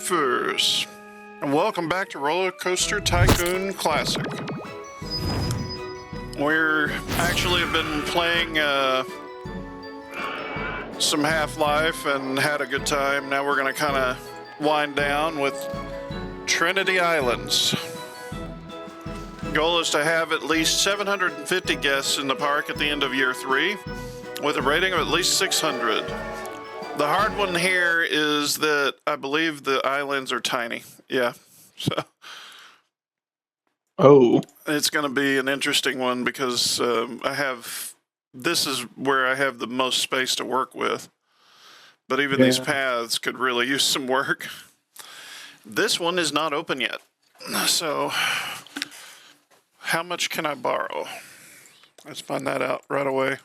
Lifers, and welcome back to RollerCoaster Tycoon Classic. We're actually have been playing some Half-Life and had a good time. Now we're going to kind of wind down with Trinity Islands. Goal is to have at least 750 guests in the park at the end of year 3 with a rating of at least 600. The hard one here is that I believe the islands are tiny. Yeah, so it's going to be an interesting one because this is where I have the most space to work with. But even these paths could really use some work. This one is not open yet. So how much can I borrow? Let's find that out right away.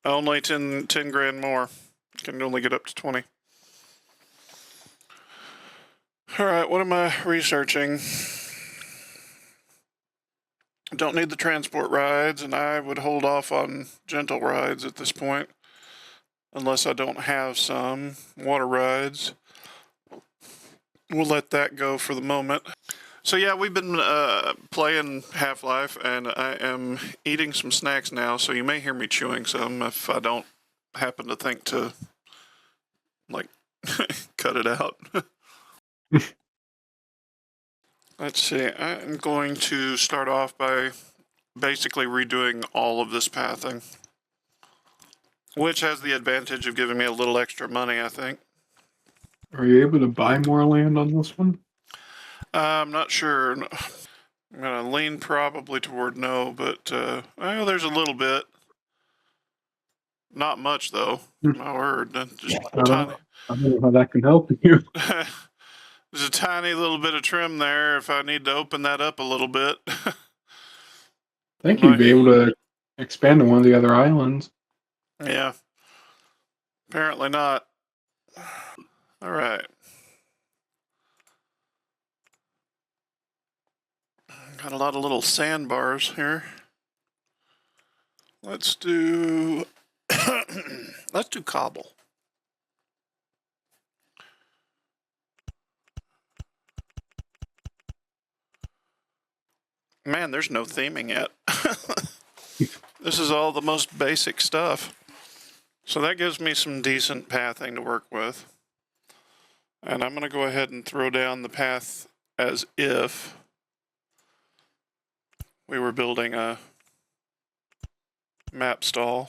Only 10 grand more. Can only get up to 20. All right, what am I researching? Don't need the transport rides, and I would hold off on gentle rides at this point, unless I don't have some. Water rides. We'll let that go for the moment. So yeah, we've been playing Half-Life, and I am eating some snacks now, so you may hear me chewing some if I don't happen to think to, like, cut it out. Let's see, I'm going to start off by basically redoing all of this pathing, which has the advantage of giving me a little extra money, I think. Are you able to buy more land on this one? I'm not sure. I'm going to lean probably toward no, but well, there's a little bit. Not much, though. My word. Just tiny. I don't know how that can help you. There's a tiny little bit of trim there if I need to open that up a little bit. I think you'd be able to expand to one of the other islands. Yeah. Apparently not. All right. Got a lot of little sandbars here. Let's do cobble. Man, there's no theming yet. This is all the most basic stuff. So that gives me some decent pathing to work with. And I'm going to go ahead and throw down the path as if we were building a map stall.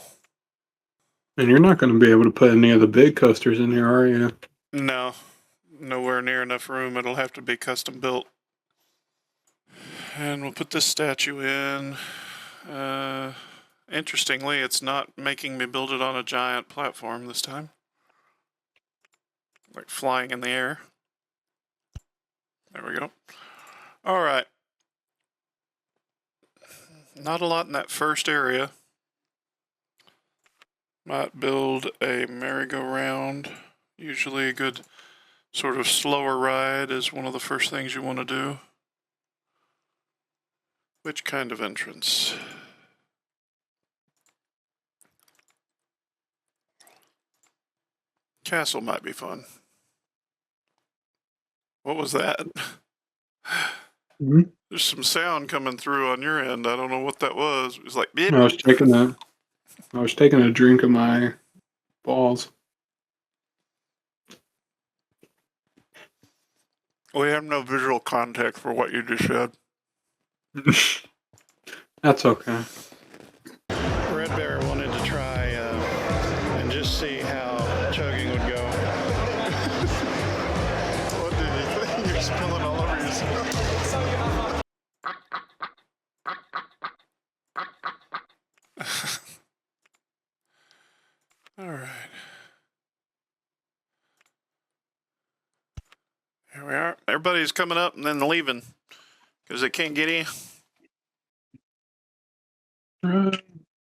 And you're not going to be able to put any of the big coasters in here, are you? No, nowhere near enough room. It'll have to be custom built. And we'll put this statue in. Interestingly, it's not making me build it on a giant platform this time. Like flying in the air. There we go. All right. Not a lot in that first area. Might build a merry-go-round. Usually a good sort of slower ride is one of the first things you want to do. Which kind of entrance? Castle might be fun. What was that? Mm-hmm. There's some sound coming through on your end. I don't know what that was. It was like, beep. I was taking a drink of my balls. We have no visual context for what you just said. That's okay. RedBear wanted to try and just see how chugging would go. What did you think? You're spilling all over yourself. All right. Here we are. Everybody's coming up and then leaving because they can't get in. They're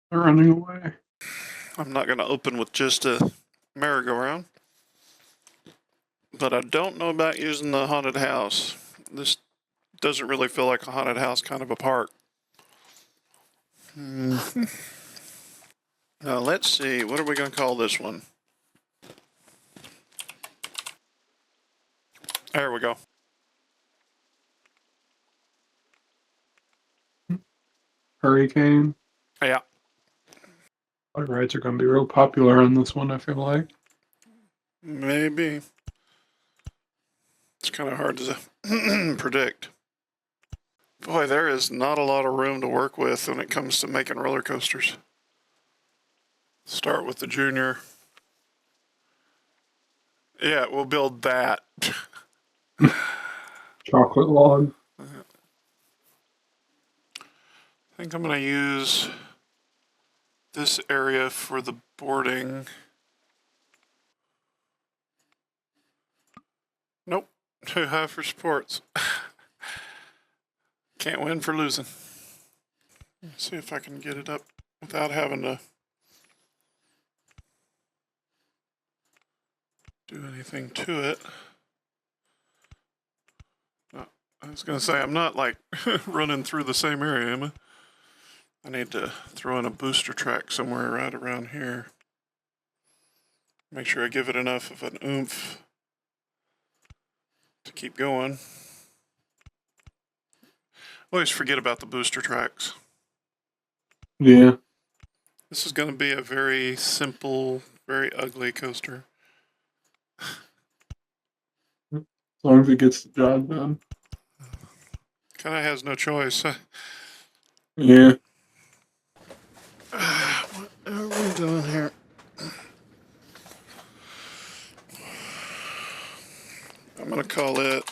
running away. I'm not going to open with just a merry-go-round. But I don't know about using the haunted house. This doesn't really feel like a haunted house kind of a park. Now let's see. What are we going to call this one? we go. Hurricane. Yeah. Water rides are going to be real popular on this one, I feel like. Maybe. It's kind of hard to predict. Boy, there is not a lot of room to work with when it comes to making roller coasters. Start with the junior. Yeah, we'll build that. Chocolate log. I think I'm going to use this area for the boarding. Nope, too high for sports. Can't win for losing. Let's see if I can get it up without having to do anything to it. I was going to say, I'm not like running through the same area, am I? I need to throw in a booster track somewhere right around here. Make sure I give it enough of an oomph to keep going. Always forget about the booster tracks. Yeah. This is going to be a very simple, very ugly coaster. As long as it gets the job done. Kind of has no choice. Yeah. What are we doing here? I'm going to call it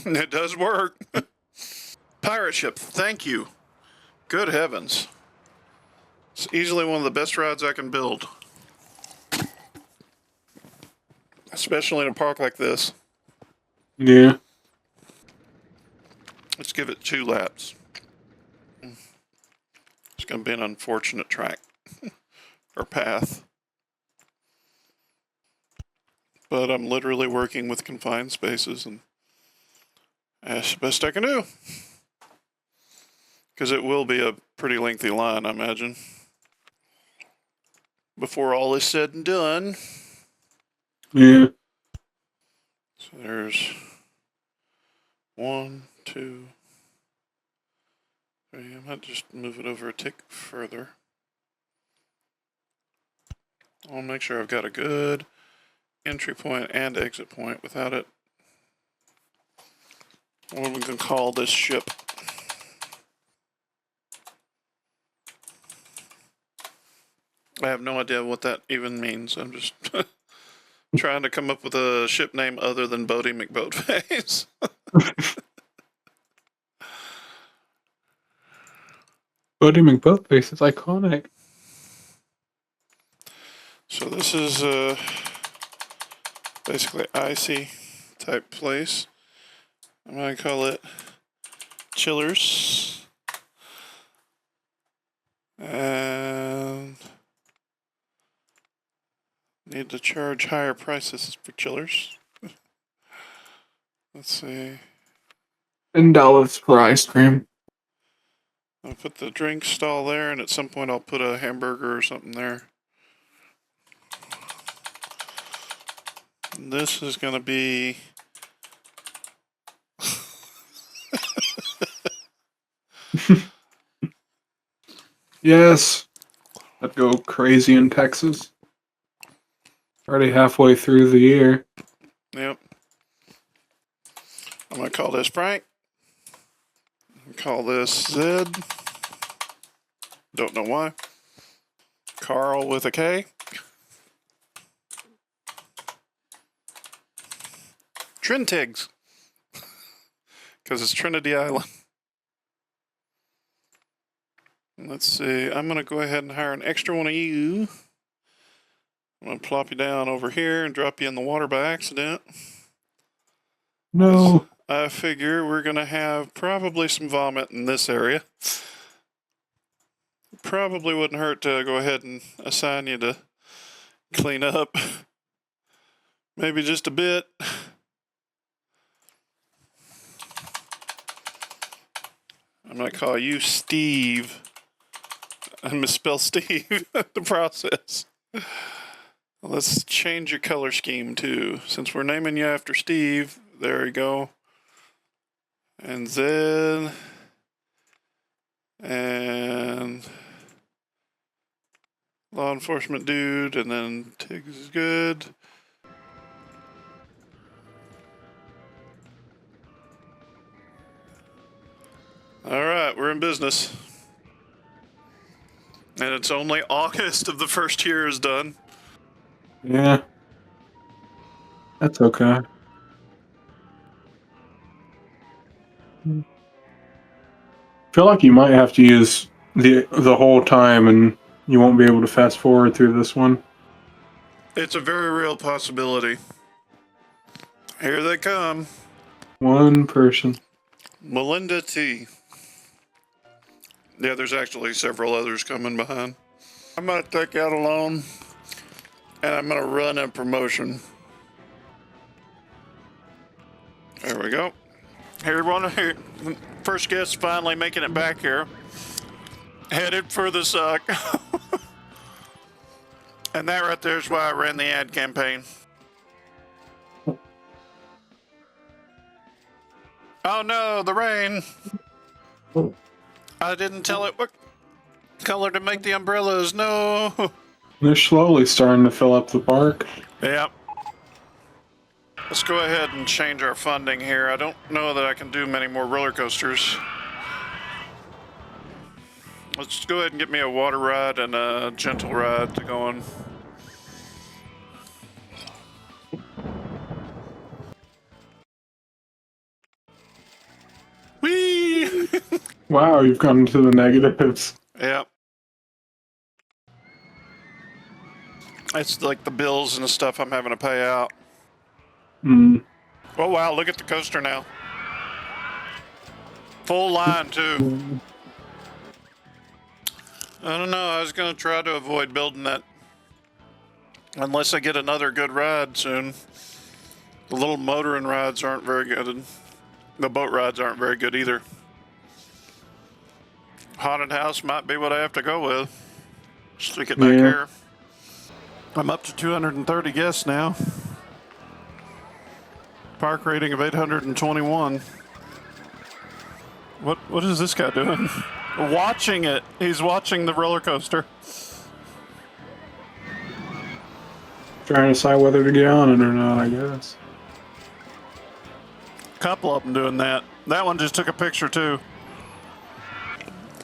it does work. Pirate ship, thank you. Good heavens. It's easily one of the best rides I can build. Especially in a park like this. Yeah. Let's give it 2 laps. It's going to be an unfortunate track or path. But I'm literally working with confined spaces, and that's the best I can do. Because it will be a pretty lengthy line, I imagine. Before all is said and done. Yeah. So there's 1, 2, 3. I might just move it over a tick further. I'll make sure I've got a good entry point and exit point without it. What are we going to call this ship? I have no idea what that even means. I'm just trying to come up with a ship name other than Bodie McBoatface. Bodie McBoatface is iconic. So this is basically icy type place. I'm going to call it Chillers. And need to charge higher prices for chillers. Let's see. $10 for ice cream. I'll put the drink stall there, and at some point I'll put a hamburger or something there. And this is going to be... Yes. I'd go crazy in Texas. Already halfway through the year. Yep. I'm going to call this Frank. Call this Zed. Don't know why. Carl with a K. Trintigs. Because it's Trinity Island. Let's see. I'm going to go ahead and hire an extra one of you. I'm going to plop you down over here and drop you in the water by accident. No. I figure we're going to have probably some vomit in this area. Probably wouldn't hurt to go ahead and assign you to clean up. Maybe just a bit. I'm going to call you Steve. I misspell Steve. The process. Let's change your color scheme too. Since we're naming you after Steve, there you go. And then, and law enforcement dude, and then Tiggs is good. All right, we're in business. And it's only August of the first year is done. Yeah. That's okay. I feel like you might have to use the whole time and you won't be able to fast forward through this one. It's a very real possibility. Here they come. One person. Melinda T. Yeah, there's actually several others coming behind. I'm going to take out a loan and I'm going to run a promotion. There we go. Here, first guest finally making it back here. Headed for the suck. And that right there is why I ran the ad campaign. Oh no, the rain. I didn't tell it what color to make the umbrellas. No. They're slowly starting to fill up the park. Yep. Let's go ahead and change our funding here. I don't know that I can do many more roller coasters. Let's go ahead and get me a water ride and a gentle ride to go on. Whee! Wow, you've gone into the negatives. Yep. It's like the bills and the stuff I'm having to pay out. Mm. Oh wow, look at the coaster now. Full line too. I don't know, I was gonna try to avoid building that unless I get another good ride soon. The little motoring rides aren't very good, and the boat rides aren't very good either. Haunted house might be what I have to go with. Stick it back here. I'm up to 230 guests now. Park rating of 821. What is this guy doing? Watching it. He's watching the roller coaster. Trying to decide whether to get on it or not, I guess. Couple of them doing that. That one just took a picture too.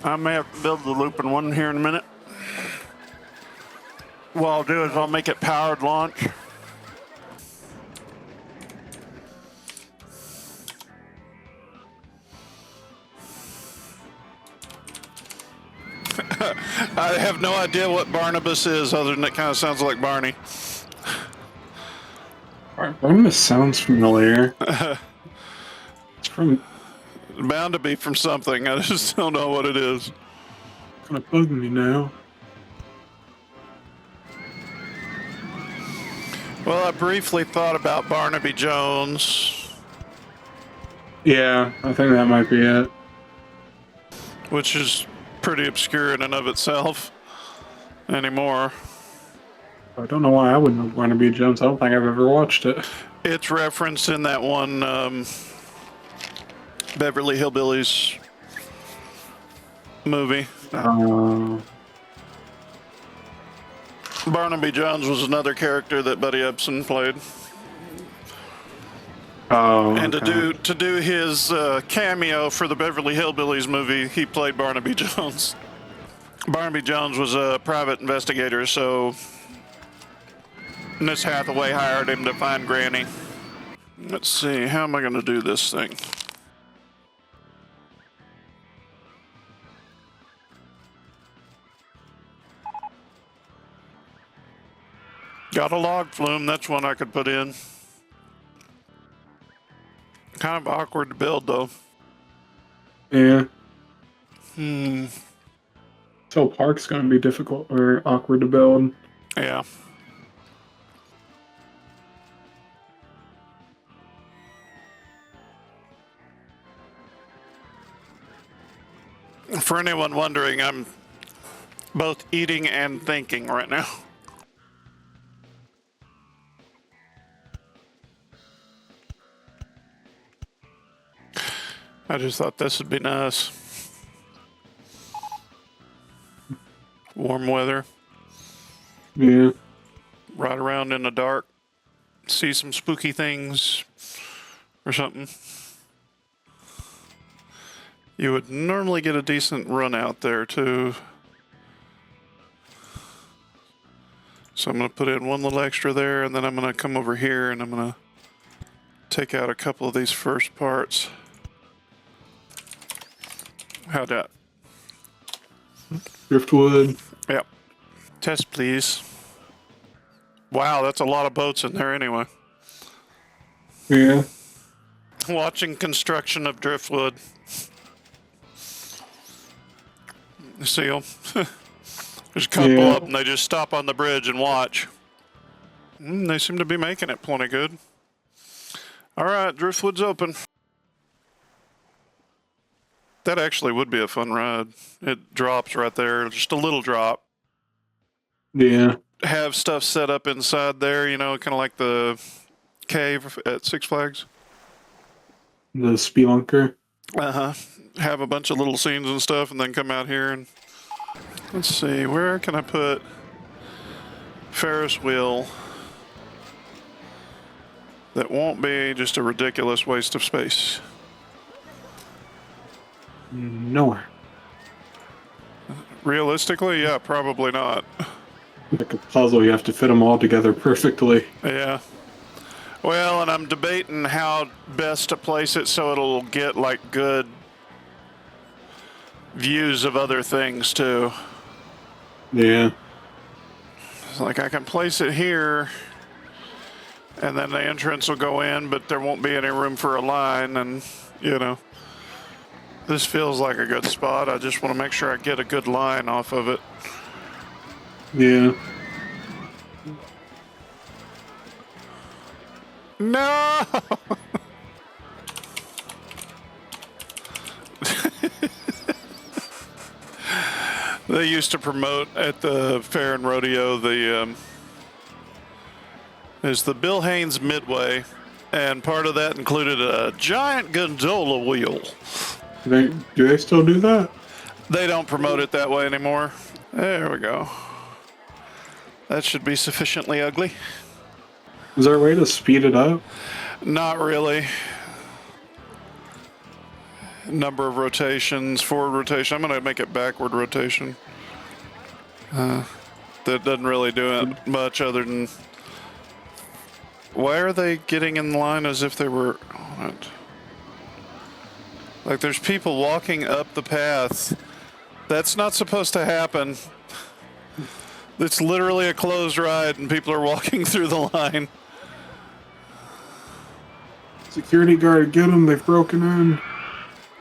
I may have to build the looping one here in a minute. What I'll do is I'll make it powered launch. I have no idea what Barnabas is other than it kind of sounds like Barney. Barnabas sounds familiar. It's from... Bound to be from something. I just don't know what it is. Kind of bugging me now. Well, I briefly thought about Barnaby Jones. Yeah, I think that might be it. Which is pretty obscure in and of itself anymore. I don't know why I wouldn't know Barnaby Jones. I don't think I've ever watched it. It's referenced in that one Beverly Hillbillies movie. Barnaby Jones was another character that Buddy Ebsen played. Oh, and okay. to do his cameo for the Beverly Hillbillies movie, he played Barnaby Jones. Barnaby Jones was a private investigator, so Miss Hathaway hired him to find Granny. Let's see, how am I going to do this thing? Got a log flume, that's one I could put in. Kind of awkward to build though. Yeah. So park's gonna be difficult or awkward to build. Yeah. For anyone wondering, I'm both eating and thinking right now. I just thought this would be nice. Warm weather. Yeah. Ride around in the dark. See some spooky things or something. You would normally get a decent run out there too. So I'm going to put in one little extra there, and then I'm going to come over here and I'm going to take out a couple of these first parts. How'd that? Driftwood. Yep. Test, please. Wow, that's a lot of boats in there anyway. Yeah. Watching construction of driftwood. See them? There's a couple of them. They just stop on the bridge and watch. They seem to be making it plenty good. All right, driftwood's open. That actually would be a fun ride. It drops right there, just a little drop. Yeah. Have stuff set up inside there, you know, kind of like the cave at Six Flags. The spelunker. Uh-huh. Have a bunch of little scenes and stuff, and then come out here and... Let's see, where can I put Ferris wheel that won't be just a ridiculous waste of space? Nowhere. Realistically, yeah, probably not. Like a puzzle, you have to fit them all together perfectly. Yeah. Well, and I'm debating how best to place it so it'll get like good views of other things too. Yeah. It's like I can place it here and then the entrance will go in, but there won't be any room for a line, and you know, this feels like a good spot. I just want to make sure I get a good line off of it. Yeah. No! They used to promote at the fair and rodeo is the Bill Haynes Midway, and part of that included a giant gondola wheel. Do they still do that? They don't promote it that way anymore. There we go. That should be sufficiently ugly. Is there a way to speed it up? Not really. Number of rotations, forward rotation. I'm going to make it backward rotation. That doesn't really do it much other than... Why are they getting in line as if they were on it? Like there's people walking up the path. That's not supposed to happen. It's literally a closed ride and people are walking through the line. Security guard, get them. They've broken in.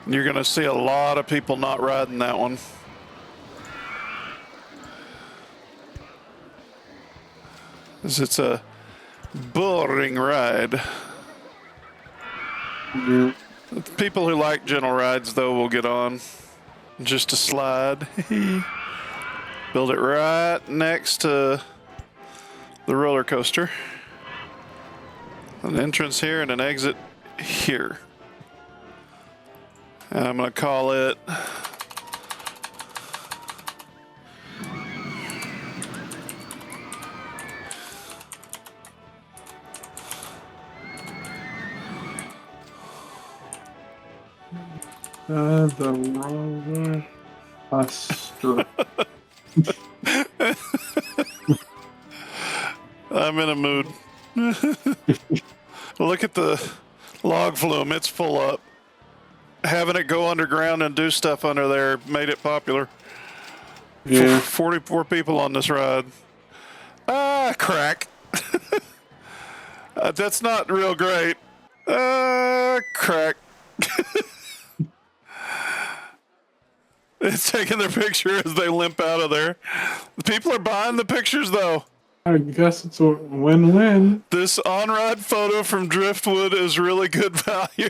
You're going to see a lot of people not riding that one. It's a boring ride. Yeah. People who like gentle rides, though, will get on. Just a slide. Build it right next to the roller coaster. An entrance here and an exit here. And I'm going to call it... The roller coaster. I'm in a mood. Look at the log flume. It's full up. Having it go underground and do stuff under there made it popular. Yeah. 44 people on this ride. Ah, crack. That's not real great. Crack. It's taking their picture as they limp out of there. The people are buying the pictures, though. I guess it's a win-win. This on-ride photo from Driftwood is really good value.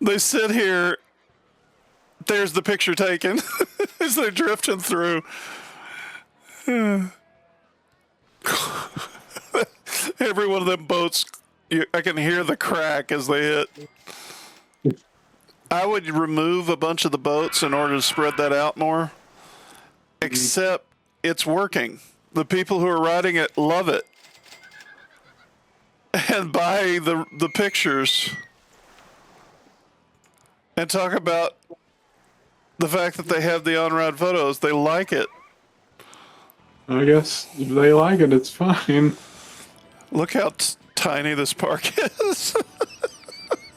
They sit here. There's the picture taken as they're drifting through. Every one of them boats, I can hear the crack as they hit. I would remove a bunch of the boats in order to spread that out more. Except it's working. The people who are riding it love it and buy the pictures and talk about the fact that they have the on-ride photos. They like it. I guess if they like it, it's fine. Look how tiny this park is.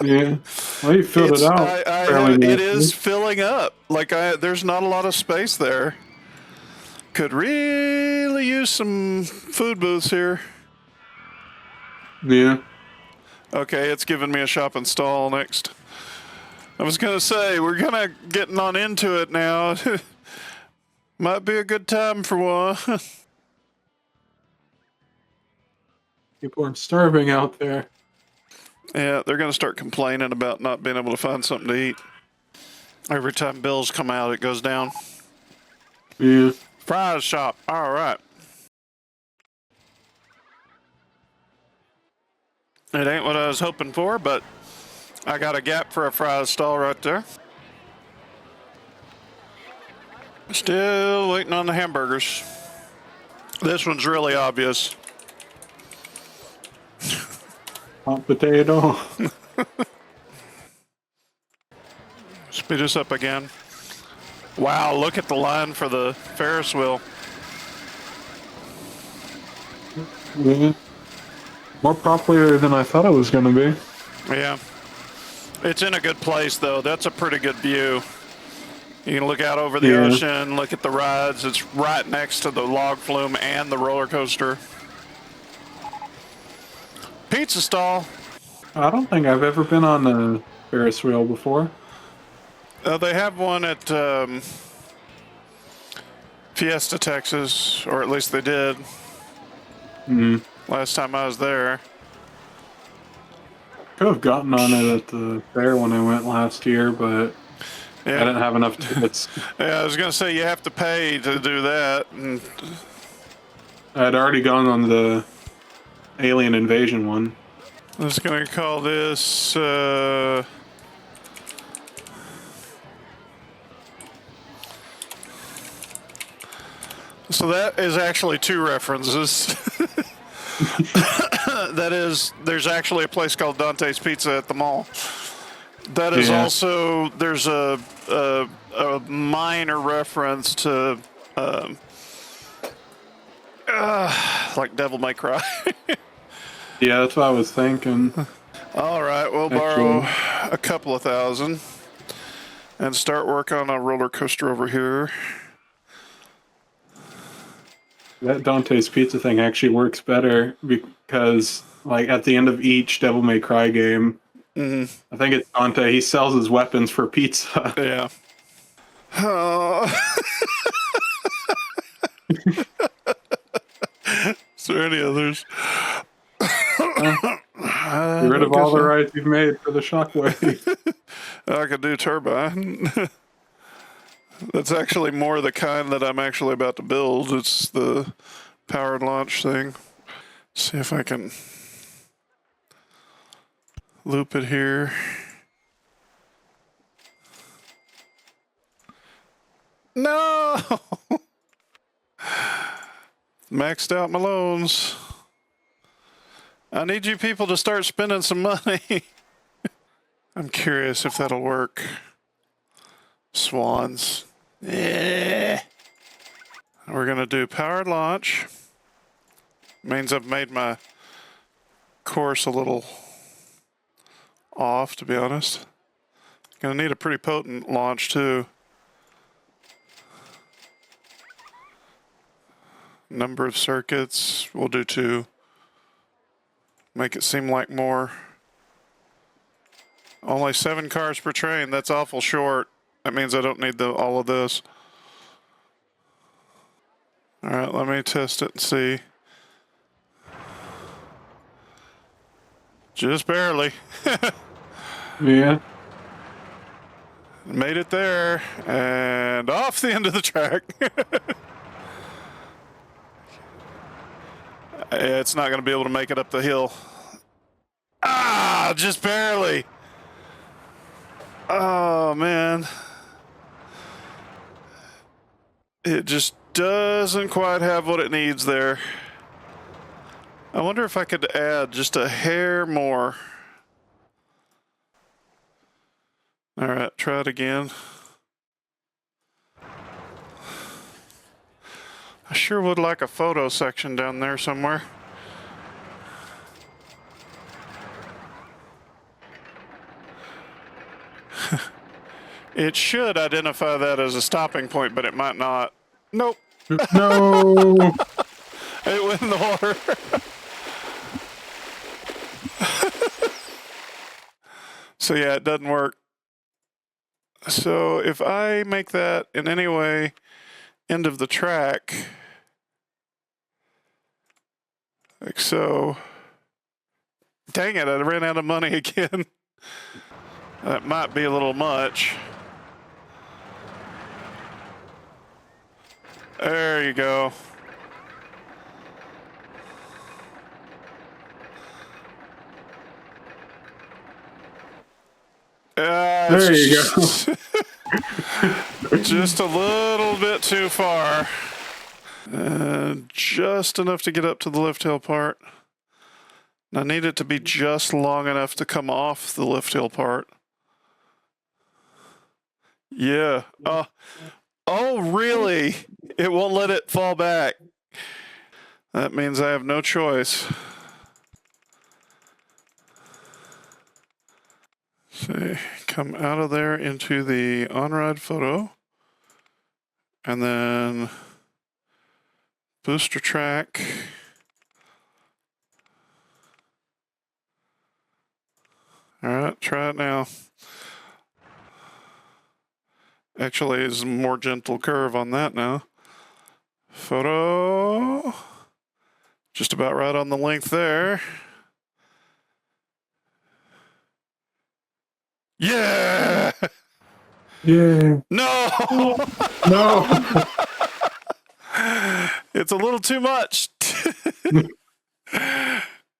Yeah, well, you filled it out. It is filling up. Like there's not a lot of space there. Could really use some food booths here. Yeah. Okay, it's giving me a shop and stall next. I was gonna say we're gonna getting on into it now. Might be a good time for one. People are starving out there. Yeah, they're gonna start complaining about not being able to find something to eat. Every time bills come out, it goes down. Yeah. Fries shop. All right. It ain't what I was hoping for, but I got a gap for a fries stall right there. Still waiting on the hamburgers. This one's really obvious. Hot potato. Speed us up again. Wow, look at the line for the Ferris wheel. Yeah. More popular than I thought it was going to be. Yeah. It's in a good place, though. That's a pretty good view. You can look out over the ocean, look at the rides. It's right next to the log flume and the roller coaster. Pizza stall. I don't think I've ever been on a Ferris wheel before. They have one at Fiesta, Texas, or at least they did. Last time I was there. Could have gotten on it at the fair when I went last year, but I didn't have enough tickets. Yeah, I was going to say you have to pay to do that. And I had already gone on the Alien Invasion one. I was going to call this... So that is actually two references. That is, there's actually a place called Dante's Pizza at the mall. That is also, there's a minor reference to like Devil May Cry. Yeah, that's what I was thinking. All right, we'll borrow a couple of thousand and start work on a roller coaster over here. That Dante's Pizza thing actually works better because, like, at the end of each Devil May Cry game, I think it's Dante, he sells his weapons for pizza. Yeah. Oh. Is there any others? Get rid of all the rides you've made for the Shockwave. I could do turbine. That's actually more the kind that I'm actually about to build. It's the powered launch thing. See if I can loop it here. No! Maxed out my loans. I need you people to start spending some money. I'm curious if that'll work. Swans. Yeah. We're going to do powered launch. Means I've made my course a little off, to be honest. Going to need a pretty potent launch, too. Number of circuits, we'll do 2. Make it seem like more. Only 7 cars per train, that's awful short. That means I don't need all of this. All right, let me test it and see. Just barely. Yeah. Made it there and off the end of the track. It's not going to be able to make it up the hill. Ah, just barely. Oh, man. It just doesn't quite have what it needs there. I wonder if I could add just a hair more. All right, try it again. I sure would like a photo section down there somewhere. It should identify that as a stopping point, but it might not. Nope. No. It went in the water. So yeah, it doesn't work. So if I make that in any way end of the track, like so. Dang it, I ran out of money again. That might be a little much. There you go. There you go. Just a little bit too far. Just enough to get up to the lift hill part. I need it to be just long enough to come off the lift hill part. Yeah. Oh, really? It won't let it fall back. That means I have no choice. See, come out of there into the on-ride photo. And then booster track. All right, try it now. Actually, it's a more gentle curve on that now. Photo. Just about right on the length there. Yeah! Yeah. No! No. It's a little too much.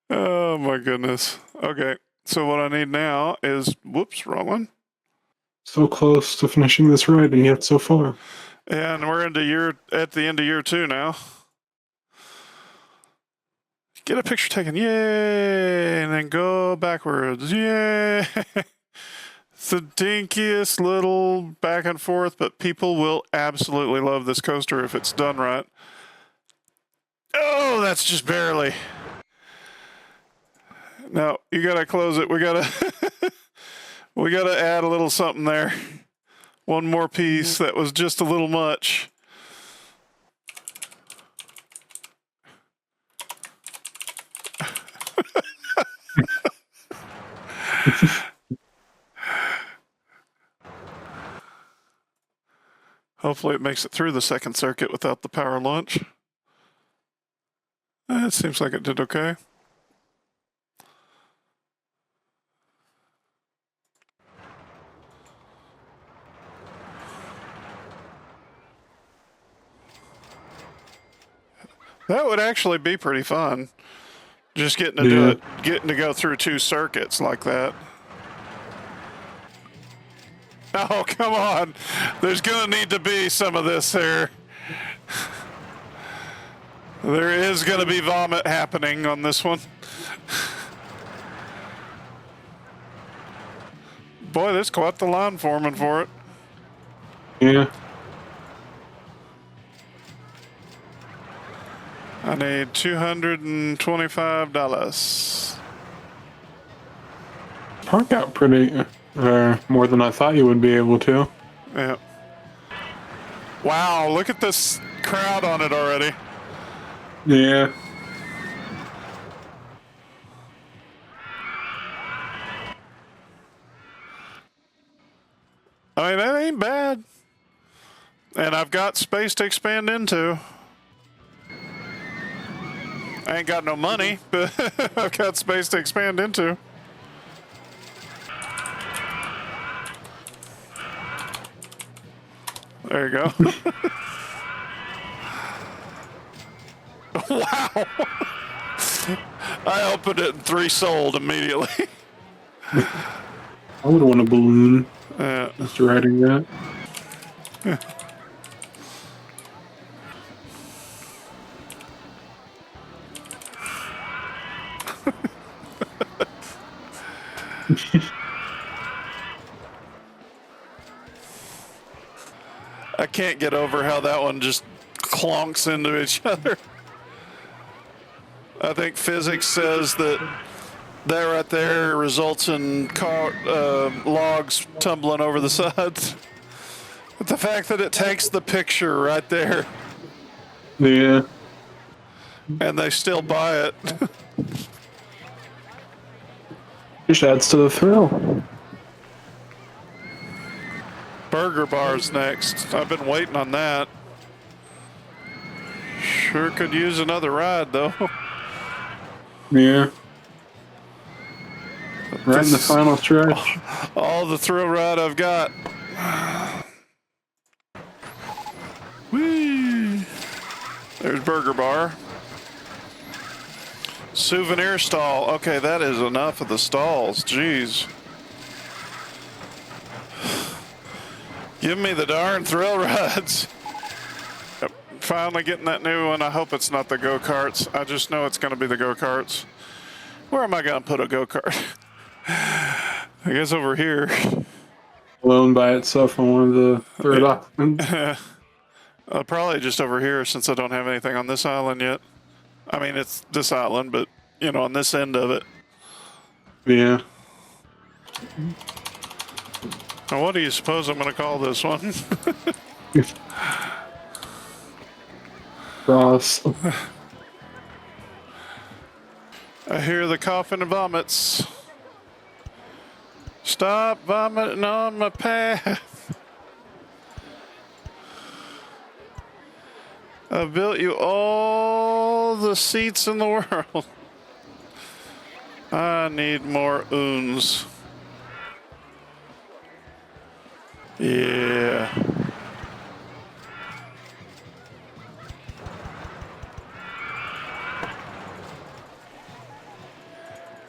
Oh my goodness. Okay, so what I need now is, whoops, wrong one. So close to finishing this ride and yet so far. And we're at the end of year 2 now. Get a picture taken, yay! And then go backwards, yay! It's the dinkiest little back and forth, but people will absolutely love this coaster if it's done right. Oh, that's just barely. No, you gotta close it. We gotta add a little something there. One more piece that was just a little much. Hopefully it makes it through the second circuit without the power launch. It seems like it did okay. That would actually be pretty fun. Just getting to do it, getting to go through 2 circuits like that. Oh, come on. There's going to need to be some of this here. There is going to be vomit happening on this one. Boy, there's quite the line forming for it. Yeah. I need $225. Park out pretty, more than I thought you would be able to. Yeah. Wow, look at this crowd on it already. Yeah. I mean, that ain't bad. And I've got space to expand into. I ain't got no money, but I've got space to expand into. There you go. Wow. I opened it and 3 sold immediately. I would want a balloon after riding that. I can't get over how that one just clonks into each other. I think physics says that right there results in logs tumbling over the sides. But the fact that it takes the picture right there. Yeah. And they still buy it. Just adds to the thrill. Burger bar's next. I've been waiting on that. Sure could use another ride though. Yeah. Right in the final stretch. All the thrill ride I've got. Whee! There's Burger Bar. Souvenir stall. Okay, that is enough of the stalls. Jeez. Give me the darn thrill rides. Yep. Finally getting that new one. I hope it's not the go-karts. I just know it's going to be the go-karts. Where am I going to put a go-kart? I guess over here. Alone by itself on one of the third options. Probably just over here since I don't have anything on this island yet. I mean, it's this island, but, you know, on this end of it. Yeah. Now, what do you suppose I'm going to call this one? Cross. I hear the coughing and vomits. Stop vomiting on my path. I built you all the seats in the world. I need more oons. Yeah.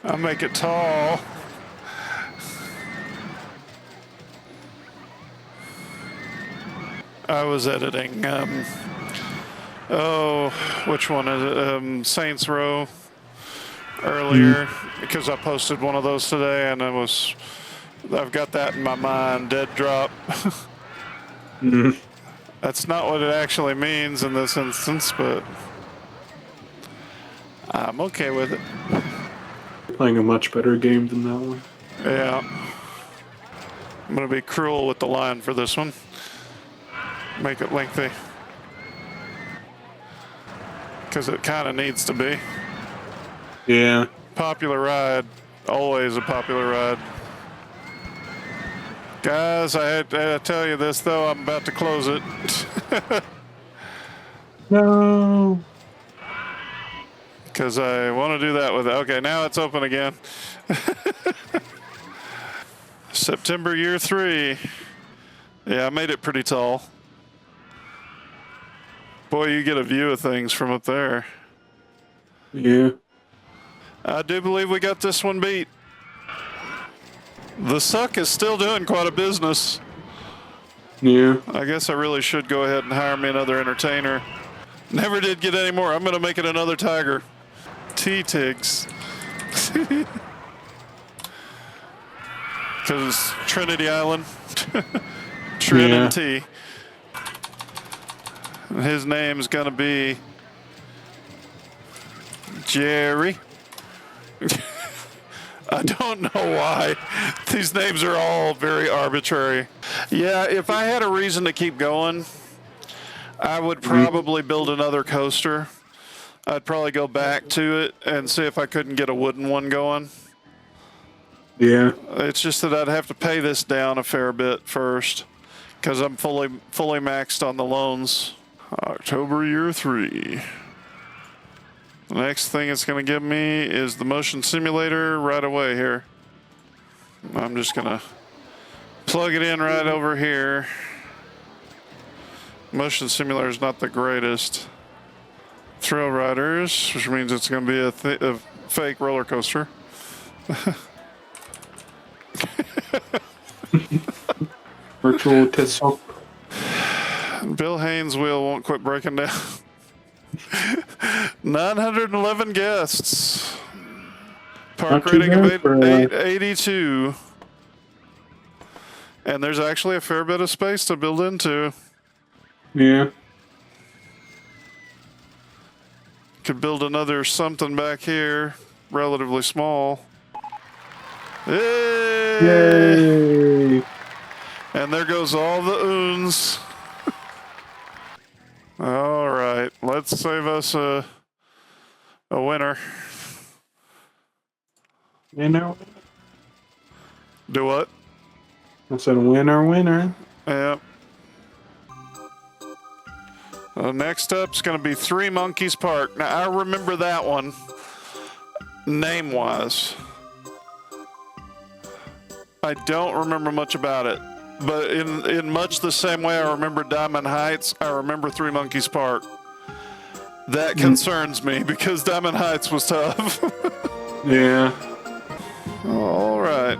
I'll make it tall. I was editing, which one is it? Saints Row earlier, because I posted one of those today, and I've got that in my mind, dead drop. That's not what it actually means in this instance, but I'm okay with it. Playing a much better game than that one. Yeah. I'm going to be cruel with the line for this one. Make it lengthy. Because it kind of needs to be. Yeah. Popular ride. Always a popular ride. Guys, I had to tell you this, though. I'm about to close it. No. Because I want to do that with it. Okay, now it's open again. September year 3. Yeah, I made it pretty tall. Boy, you get a view of things from up there. Yeah. I do believe we got this one beat. The suck is still doing quite a business. Yeah. I guess I really should go ahead and hire me another entertainer. Never did get any more. I'm going to make it another tiger. T-Tigs. Because it's Trinity Island. Trinity. And his name's going to be Jerry. I don't know why. These names are all very arbitrary. Yeah, if I had a reason to keep going, I would probably build another coaster. I'd probably go back to it and see if I couldn't get a wooden one going. Yeah. It's just that I'd have to pay this down a fair bit first because I'm fully maxed on the loans. October year 3. The next thing it's going to give me is the motion simulator right away here. I'm just going to plug it in right over here. Motion simulator is not the greatest. Thrill riders, which means it's going to be a fake roller coaster. Virtual tissel. Bill Haynes' wheel won't quit breaking down. 911 guests. Park rating of 882. And there's actually a fair bit of space to build into. Yeah. Could build another something back here, relatively small. Yay! Yay! And there goes all the oons. All right, let's save us a winner. Winner. Do what? I said winner. Yep. Next up's going to be Three Monkeys Park. Now, I remember that one, name-wise. I don't remember much about it. But in much the same way I remember Diamond Heights, I remember Three Monkeys Park. That concerns me because Diamond Heights was tough. Yeah. All right.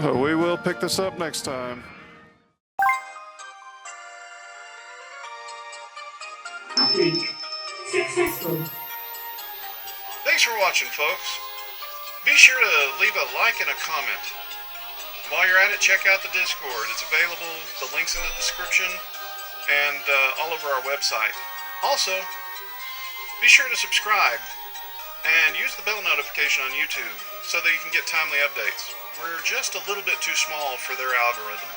We will pick this up next time. Successful. Thanks for watching, folks. Be sure to leave a like and a comment. While you're at it, check out the Discord. It's available, the link's in the description, and all over our website. Also, be sure to subscribe and use the bell notification on YouTube so that you can get timely updates. We're just a little bit too small for their algorithm.